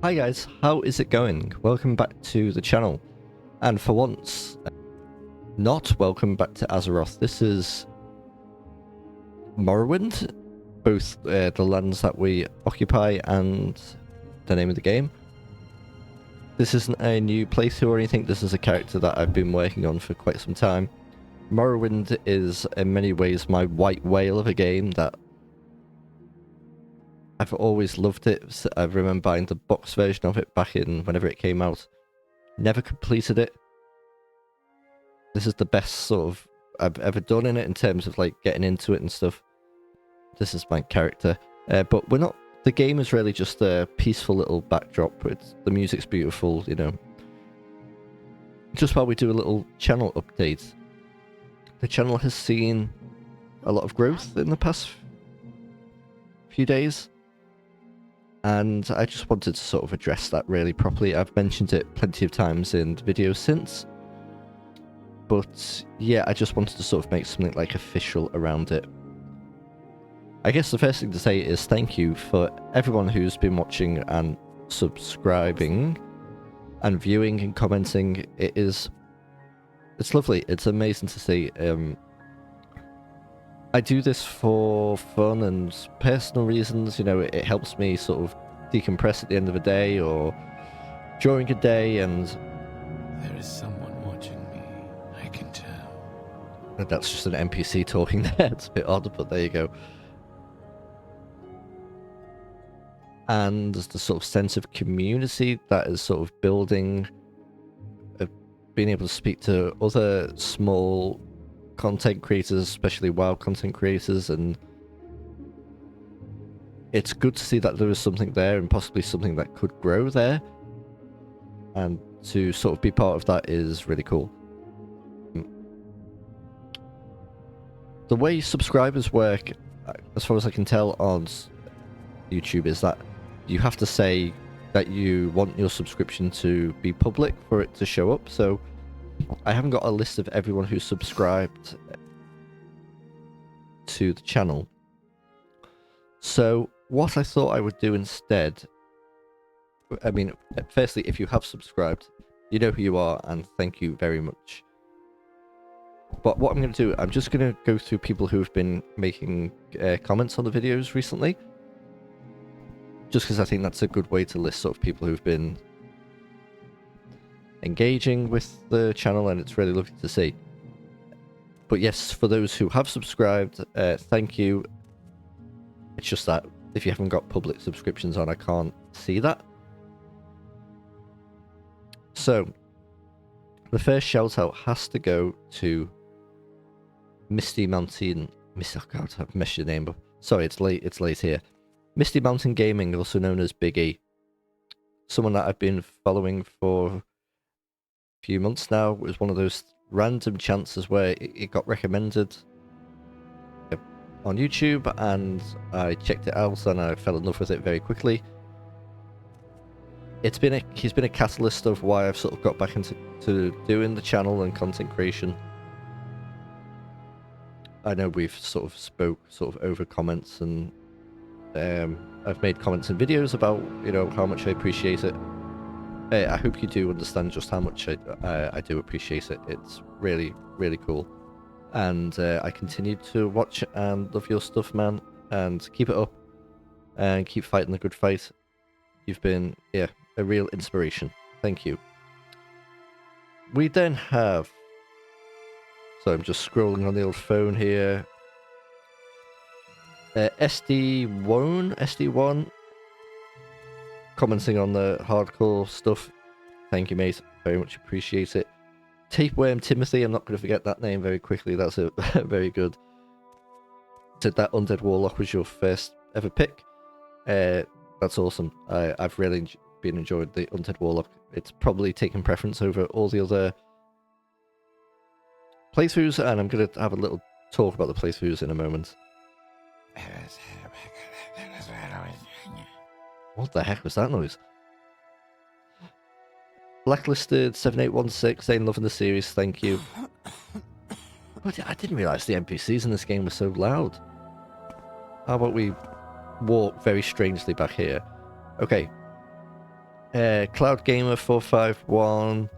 Hi guys, how is it going? Welcome back to the channel. And for once, not welcome back to Azeroth. This is Morrowind, both the lands that we occupy and the name of the game. This isn't a new playthrough or anything, this is a character that I've been working on for quite some time. Morrowind is in many ways my white whale of a game that I've always loved it. I remember buying the box version of it back in whenever it came out. Never completed it. This is the best sort of I've ever done in it in terms of like getting into it and stuff. This is my character. But we're not... The game is really just a peaceful little backdrop. The music's beautiful, you know. Just while we do a little channel update. The channel has seen a lot of growth in the past few days. And I just wanted to sort of address that really properly. I've mentioned it plenty of times in videos since. But yeah, I just wanted to sort of make something like official around it. I guess the first thing to say is thank you for everyone who's been watching and subscribing and viewing and commenting. It's lovely. It's amazing to see. I do this for fun and personal reasons. You know, it helps me sort of decompress at the end of a day or during a day, and there is someone watching me, I can tell. And that's just an NPC talking there. It's a bit odd, but there you go. And there's the sort of sense of community that is sort of building, being able to speak to other small content creators, especially WoW content creators, and it's good to see that there is something there and possibly something that could grow there, and to sort of be part of that is really cool. The way subscribers work, as far as I can tell on YouTube, is that you have to say that you want your subscription to be public for it to show up. So I haven't got a list of everyone who's subscribed to the channel. So what I thought I would do instead, I mean, firstly, if you have subscribed, you know who you are, and thank you very much. But what I'm going to do, I'm just going to go through people who've been making comments on the videos recently. Just because I think that's a good way to list sort of people who've been engaging with the channel, and it's really lovely to see. But yes, for those who have subscribed, thank you. It's just that if you haven't got public subscriptions on, I can't see that. So the first shout out has to go to Misty Mountain. Oh God, I've messed your name up. Sorry, it's late here. Misty Mountain Gaming, also known as Big E. Someone that I've been following for a few months now. It was one of those random chances where it got recommended on YouTube, and I checked it out and I fell in love with it very quickly. He's been a catalyst of why I've sort of got back into doing the channel and content creation. I know we've sort of spoke over comments, and I've made comments and videos about, you know, how much I appreciate it. I hope you do understand just how much I do appreciate it. It's really, really cool. And I continue to watch and love your stuff, man. And keep it up. And keep fighting the good fight. You've been, yeah, a real inspiration. Thank you. We then have... So I'm just scrolling on the old phone here. SD1 commenting on the hardcore stuff. Thank you, mate. Very much appreciate it. Tapeworm Timothy, I'm not going to forget that name very quickly. That's a very good. Said that Undead Warlock was your first ever pick. That's awesome. I've really been enjoying the Undead Warlock. It's probably taken preference over all the other playthroughs, and I'm going to have a little talk about the playthroughs in a moment. What the heck was that noise? Blacklisted 7816 saying loving the series, thank you. But I didn't realise the NPCs in this game were so loud. How about we walk very strangely back here? Okay. Cloud Gamer 451.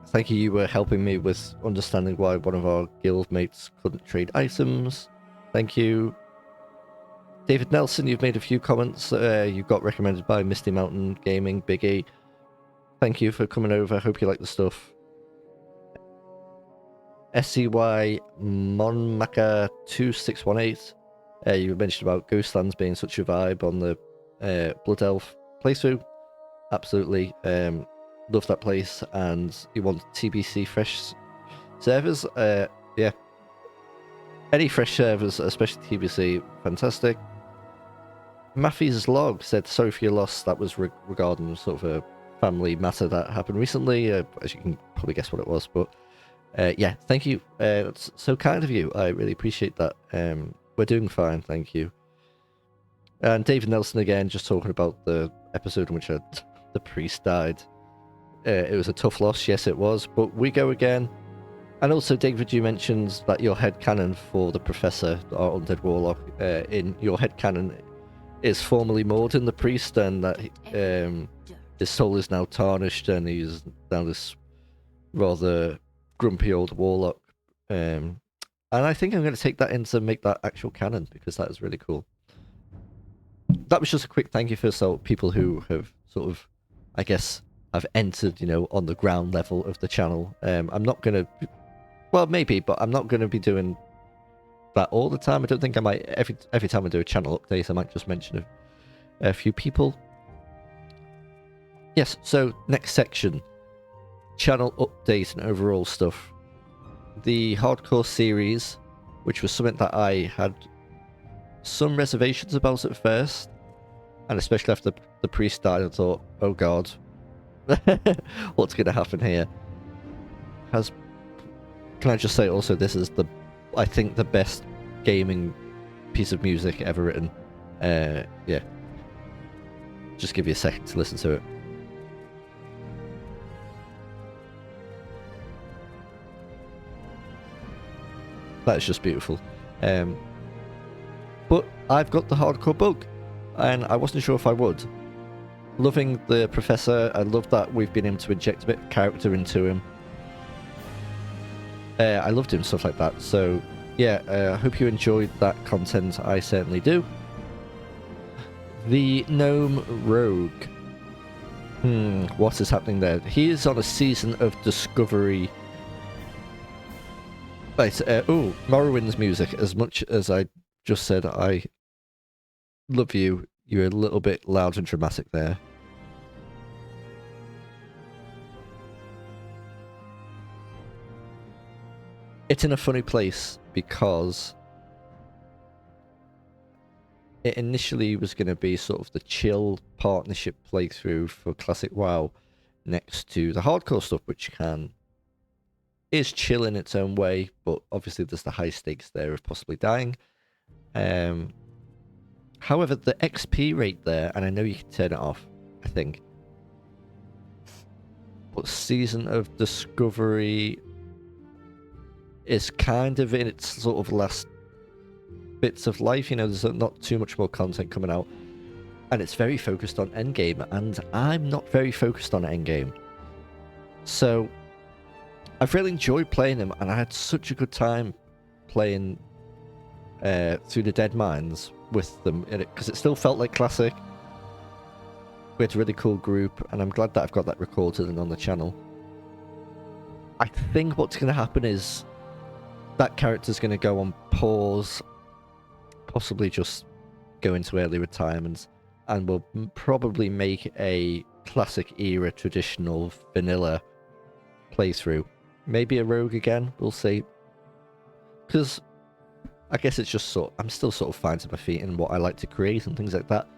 Thank you. You were helping me with understanding why one of our guild mates couldn't trade items. Thank you. David Nelson, you've made a few comments. You got recommended by Misty Mountain Gaming, Biggie. Thank you for coming over. Hope you like the stuff. SCY Monmaka 2618. You mentioned about Ghostlands being such a vibe on the Blood Elf playthrough. Absolutely. Love that place, and you want TBC fresh servers. Yeah. Any fresh servers, especially TBC, fantastic. Maffy's log said, sorry for your loss. That was regarding sort of a family matter that happened recently. As you can probably guess what it was, but yeah, thank you. It's so kind of you. I really appreciate that. We're doing fine, thank you. And David Nelson again, just talking about the episode in which the priest died. It was a tough loss, yes it was, but we go again. And also, David, you mentioned that your headcanon for the Professor, our Undead Warlock, in your headcanon is formerly Morden the priest, and that his soul is now tarnished, and he's now this rather grumpy old warlock. And I think I'm going to take that in to make that actual canon, because that is really cool. That was just a quick thank you for people who have sort of, I guess, have entered, you know, on the ground level of the channel. I'm not going to, well, maybe, but I'm not going to be doing that all the time. I don't think I might, every time I do a channel update, I might just mention a few people. Yes, so next section, channel update and overall stuff. The hardcore series, which was something that I had some reservations about at first, and especially after the priest died, I thought, oh god, what's going to happen here? Can I just say also, this is I think the best gaming piece of music ever written. Yeah, just give you a second to listen to it. That is just beautiful. But I've got the hardcore bug, and I wasn't sure if I would. Loving the Professor, I love that we've been able to inject a bit of character into him. I loved him, stuff like that. So, yeah, I hope you enjoyed that content. I certainly do. The Gnome Rogue. What is happening there? He is on a season of Discovery. Right, Morrowind's music. As much as I just said I love you, you're a little bit loud and dramatic there. It's in a funny place because it initially was going to be sort of the chill partnership playthrough for Classic WoW next to the hardcore stuff, which is chill in its own way, but obviously there's the high stakes there of possibly dying. However, the XP rate there, and I know you can turn it off, I think, but Season of Discovery is kind of in its sort of last bits of life. You know, there's not too much more content coming out, and it's very focused on endgame, and I'm not very focused on endgame. So I've really enjoyed playing them, and I had such a good time playing through the Dead Mines with them in it, because it still felt like Classic. We had a really cool group, and I'm glad that I've got that recorded and on the channel. I think what's going to happen is that character's going to go on pause, possibly just go into early retirement, and we'll probably make a Classic era traditional vanilla playthrough. Maybe a rogue again, we'll see. Because I guess it's just I'm still sort of finding my feet in what I like to create and things like that.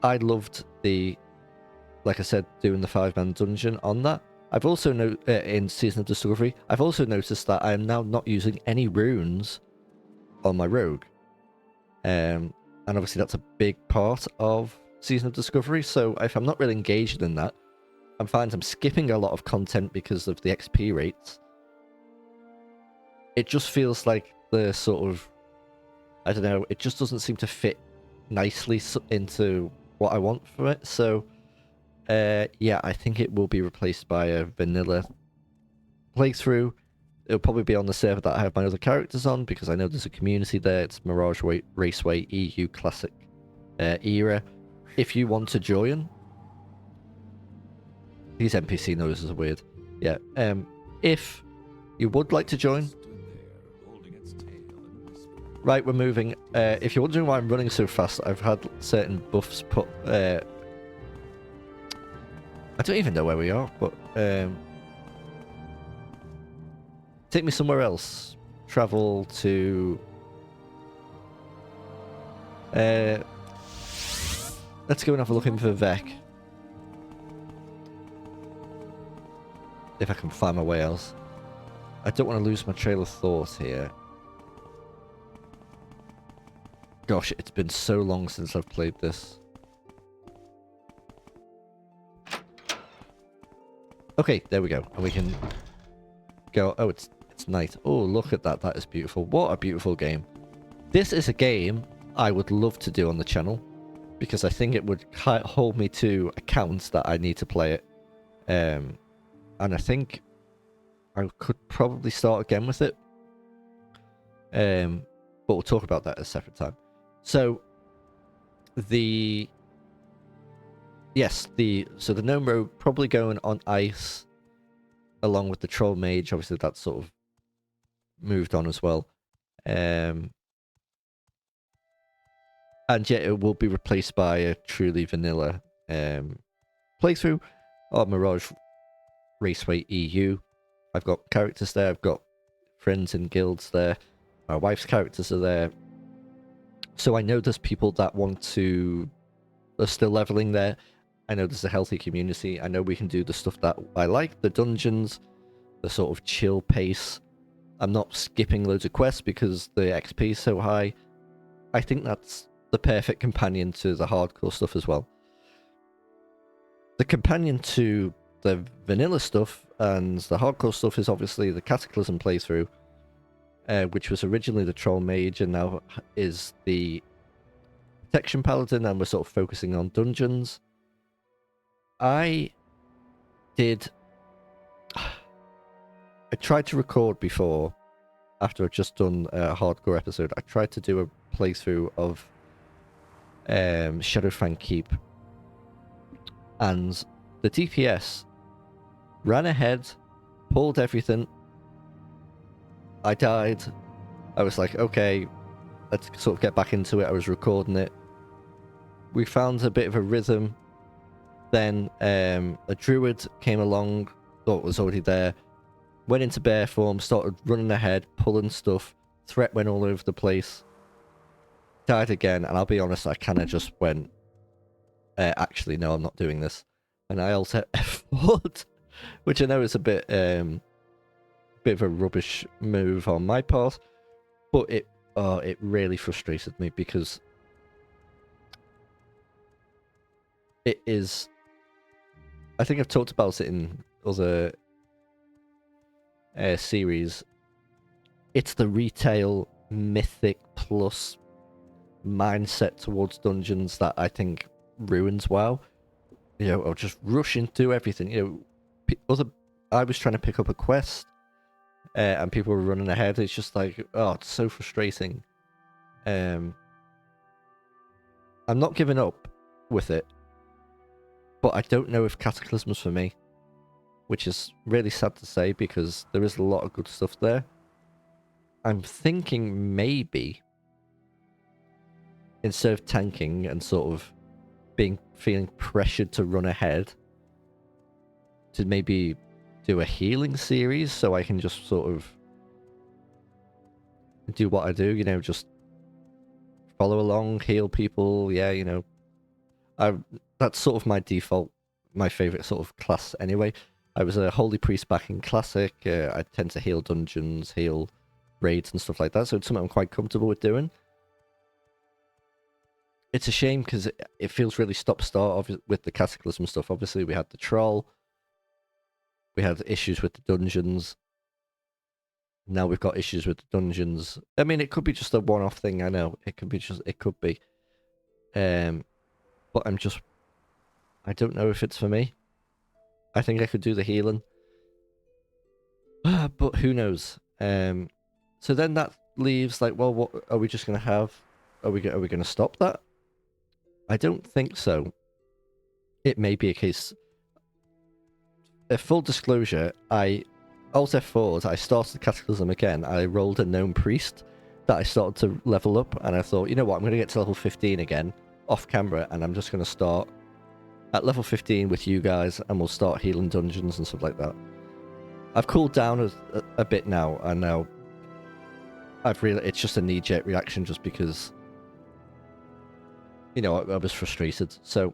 I loved like I said, doing the 5-man dungeon on that. I've also in Season of Discovery, I've also noticed that I am now not using any runes on my rogue. And obviously that's a big part of Season of Discovery, so if I'm not really engaged in that, I'm finding I'm skipping a lot of content because of the XP rates. It just feels like the sort of, I don't know, it just doesn't seem to fit nicely into what I want from it, so Yeah, I think it will be replaced by a vanilla playthrough. It'll probably be on the server that I have my other characters on, because I know there's a community there. It's Mirage Raceway EU Classic era. If you want to join, these NPC noises are weird. Yeah. If you would like to join, right, we're moving. If you're wondering why I'm running so fast, I've had certain buffs put. I don't even know where we are, but take me somewhere else. Travel to. Let's go and have a look in for Vec. If I can find my way else. I don't want to lose my trail of thought here. Gosh, it's been so long since I've played this. Okay, there we go. And we can go. Oh, it's night. Oh, look at that. That is beautiful. What a beautiful game. This is a game I would love to do on the channel, because I think it would hold me to accounts that I need to play it. And I think I could probably start again with it. But we'll talk about that at a separate time. So the Gnome Road probably going on ice along with the Troll Mage. Obviously that's sort of moved on as well. And yet it will be replaced by a truly vanilla playthrough of Mirage Raceway EU. I've got characters there, I've got friends and guilds there, my wife's characters are there. So I know there's people that are still leveling there. I know there's a healthy community. I know we can do the stuff that I like, the dungeons, the sort of chill pace. I'm not skipping loads of quests because the XP is so high. I think that's the perfect companion to the hardcore stuff as well. The companion to the vanilla stuff and the hardcore stuff is obviously the Cataclysm playthrough, which was originally the Troll Mage and now is the Protection Paladin, and we're sort of focusing on dungeons. I tried to record before, after I'd just done a hardcore episode. I tried to do a playthrough of Shadowfang Keep, and the DPS ran ahead, pulled everything. I died. I was like, okay, let's sort of get back into it. I was recording it. We found a bit of a rhythm. Then a druid came along, thought was already there, went into bear form, started running ahead, pulling stuff. Threat went all over the place. Died again, and I'll be honest, I kind of just went, actually, no, I'm not doing this. And I also F4'd, which I know is a bit of a rubbish move on my part, but it really frustrated me because it is. I think I've talked about it in other series. It's the retail mythic plus mindset towards dungeons that I think ruins WoW. You know, or just rushing through everything. You know, I was trying to pick up a quest, and people were running ahead. It's just like, oh, it's so frustrating. I'm not giving up with it, but I don't know if Cataclysm's for me, which is really sad to say because there is a lot of good stuff there. I'm thinking maybe instead of tanking and sort of feeling pressured to run ahead, to maybe do a healing series so I can just sort of do what I do, you know, just follow along, heal people. Yeah, you know, that's sort of my default, my favorite sort of class anyway. I was a Holy Priest back in Classic. I tend to heal dungeons, heal raids and stuff like that, so it's something I'm quite comfortable with doing. It's a shame because it feels really stop-start with the Cataclysm stuff. Obviously, we had the Troll. We had issues with the dungeons. Now we've got issues with the dungeons. I mean, it could be just a one-off thing, I know. It could be. But I don't know if it's for me. I think I could do the healing. But who knows? So then that leaves like, well, what are we just going to have? Are we going to stop that? I don't think so. It may be a case. Full disclosure, Alt F4'd, I started Cataclysm again. I rolled a Gnome Priest that I started to level up, and I thought, you know what, I'm going to get to level 15 again, off camera, and I'm just going to start at level 15 with you guys, and we'll start healing dungeons and stuff like that. I've cooled down a bit now, and now it's just a knee-jerk reaction just because, you know, I was frustrated. So,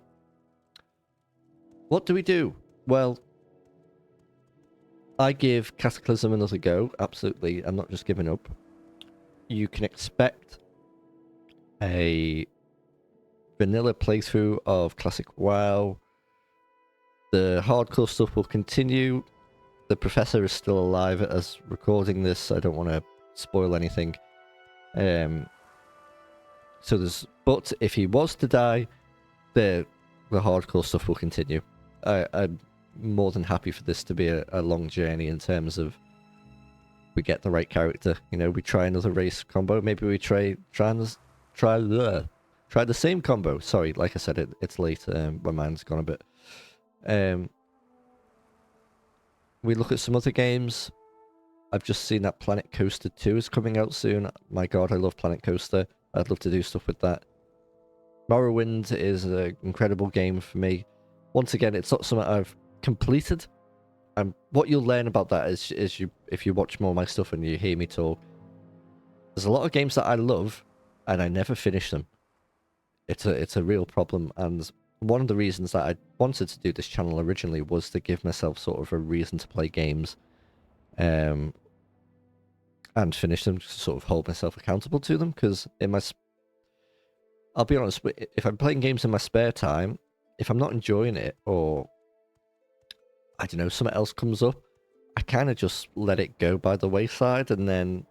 what do we do? Well, I give Cataclysm another go, absolutely. I'm not just giving up. You can expect a vanilla playthrough of Classic WoW. The hardcore stuff will continue. The Professor is still alive as recording this. I don't want to spoil anything. But if he was to die, the hardcore stuff will continue. I'm more than happy for this to be a long journey in terms of we get the right character. You know, we try another race combo. Maybe we try the same combo. Sorry, like I said, it's late. My mind's gone a bit. We look at some other games. I've just seen that Planet Coaster 2 is coming out soon. My god, I love Planet Coaster. I'd love to do stuff with that. Morrowind is an incredible game for me. Once again, it's not something I've completed. And what you'll learn about that is if you watch more of my stuff and you hear me talk. There's a lot of games that I love, and I never finish them. It's a real problem, and one of the reasons that I wanted to do this channel originally was to give myself sort of a reason to play games, and finish them, to sort of hold myself accountable to them. Because I'll be honest, if I'm playing games in my spare time, if I'm not enjoying it, or I don't know, something else comes up, I kind of just let it go by the wayside and then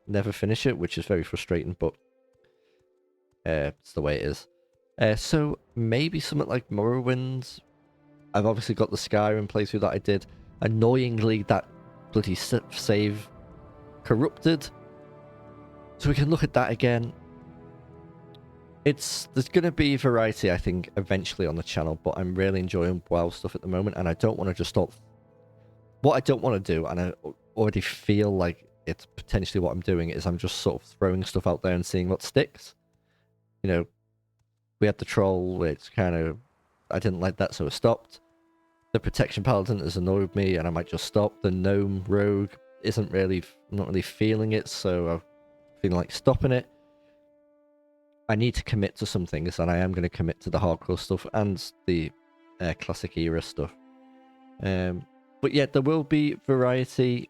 never finish it, which is very frustrating, but it's the way it is. So maybe something like Morrowind. I've obviously got the Skyrim playthrough that I did. Annoyingly, that bloody save corrupted. So we can look at that again. There's going to be variety, I think, eventually on the channel, but I'm really enjoying WoW stuff at the moment, and I don't want to just stop. What I don't want to do, and I already feel like it's potentially what I'm doing, is I'm just sort of throwing stuff out there and seeing what sticks. You know, we had the troll, which kind of, I didn't like that, so I stopped. The protection paladin has annoyed me, and I might just stop. The gnome rogue I'm not really feeling it, so I'm feeling like stopping it. I need to commit to some things, and I am going to commit to the hardcore stuff and the classic era stuff. But yeah, there will be variety.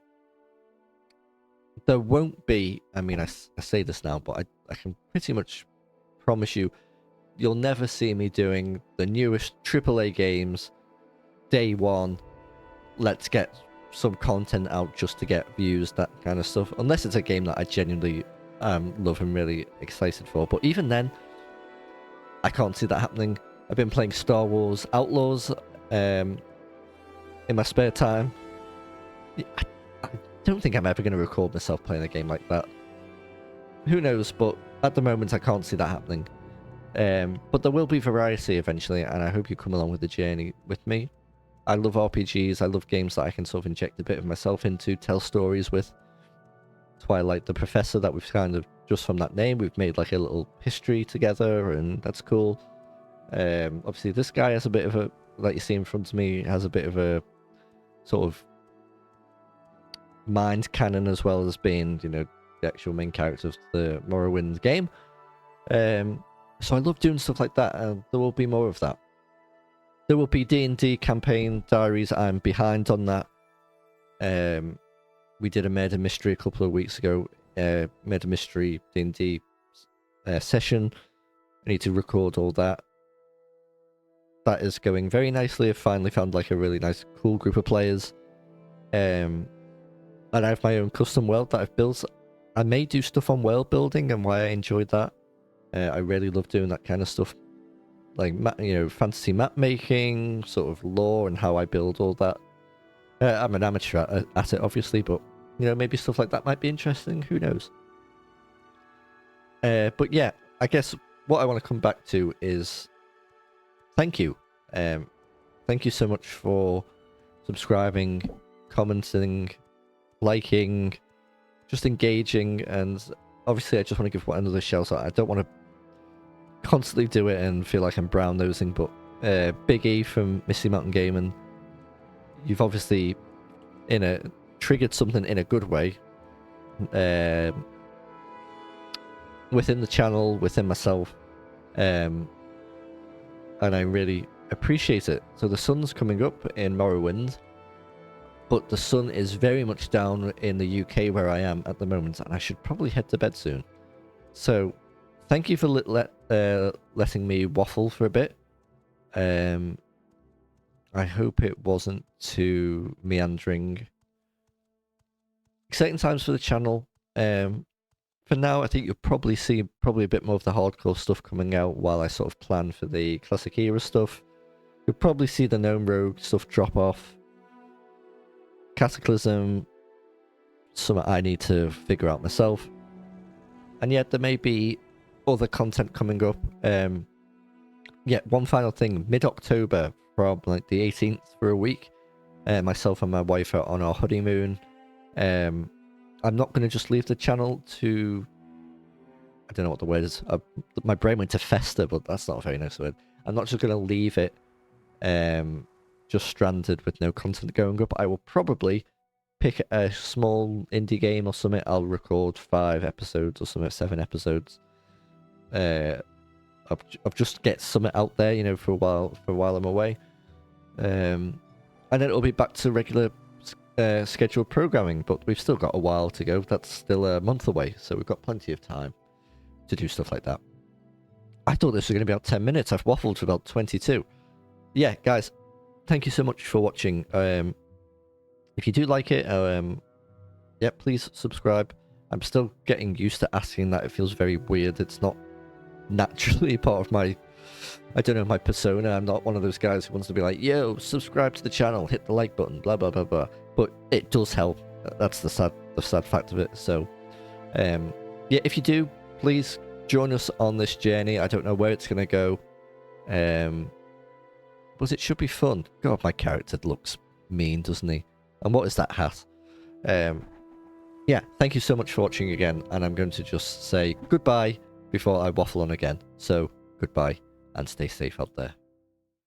There won't be, I mean, I say this now, but I can pretty much promise you'll never see me doing the newest AAA games, day one, let's get some content out just to get views, that kind of stuff. Unless it's a game that I genuinely love and really excited for. But even then, I can't see that happening. I've been playing Star Wars Outlaws in my spare time. I don't think I'm ever going to record myself playing a game like that. Who knows, but at the moment I can't see that happening. But there will be variety eventually, and I hope you come along with the journey with me. I love RPGs, I love games that I can sort of inject a bit of myself into, tell stories with. Twilight the Professor, that we've kind of, just from that name, we've made like a little history together, and that's cool. Obviously this guy has a bit of a, like you see in front of me, has a bit of a sort of mind canon as well as being, you know, the actual main character of the Morrowind game. So I love doing stuff like that, and there will be more of that. There will be D&D campaign diaries. I'm behind on that. We did a murder mystery a couple of weeks ago. Murder mystery D&D session. I need to record all that. That is going very nicely. I've finally found like a really nice, cool group of players. And I have my own custom world that I've built. I may do stuff on world building and why I enjoyed that. I really love doing that kind of stuff. like fantasy map making, sort of lore and how I build all that. I'm an amateur at it, obviously, but maybe stuff like that might be interesting. Who knows? But yeah, I guess what I want to come back to is thank you. Thank you so much for subscribing, commenting, liking, just engaging, and obviously I just want to give another shout out. I don't want to constantly do it and feel like I'm brown nosing, but Big E from Misty Mountain Gaming, you've obviously triggered something in a good way within the channel, within myself, and I really appreciate it. So the sun's coming up in Morrowind, but the sun is very much down in the UK where I am at the moment, and I should probably head to bed soon. So thank you for letting me waffle for a bit. I hope it wasn't too meandering. Exciting times for the channel. For now, I think you'll probably see a bit more of the hardcore stuff coming out while I sort of plan for the Classic Era stuff. You'll probably see the Gnome Rogue stuff drop off. Cataclysm, something I need to figure out myself. And yet there may be other content coming up. Yeah, one final thing. Mid-October, from like the 18th for a week, myself and my wife are on our honeymoon. I'm not going to just leave the channel to... I don't know what the word is. My brain went to fester, but that's not a very nice word. I'm not just going to leave it just stranded with no content going up. I will probably pick a small indie game or something. I'll record 5 episodes or something, 7 episodes. I'll just get something out there, for a while I'm away. And then it'll be back to regular scheduled programming, but we've still got a while to go. That's still a month away, so we've got plenty of time to do stuff like that. I thought this was going to be about 10 minutes. I've waffled for about 22. Yeah, guys, thank you so much for watching. If you do like it, yeah, please subscribe. I'm still getting used to asking that. It feels very weird. It's not naturally part of my, I don't know, my persona. I'm not one of those guys who wants to be like, yo, subscribe to the channel, hit the like button, blah, blah, blah, blah. But it does help. That's the sad fact of it. So, yeah, if you do, please join us on this journey. I don't know where it's going to go. But it should be fun. God, my character looks mean, doesn't he? And what is that hat? Yeah, thank you so much for watching again. And I'm going to just say goodbye before I waffle on again. So, goodbye and stay safe out there.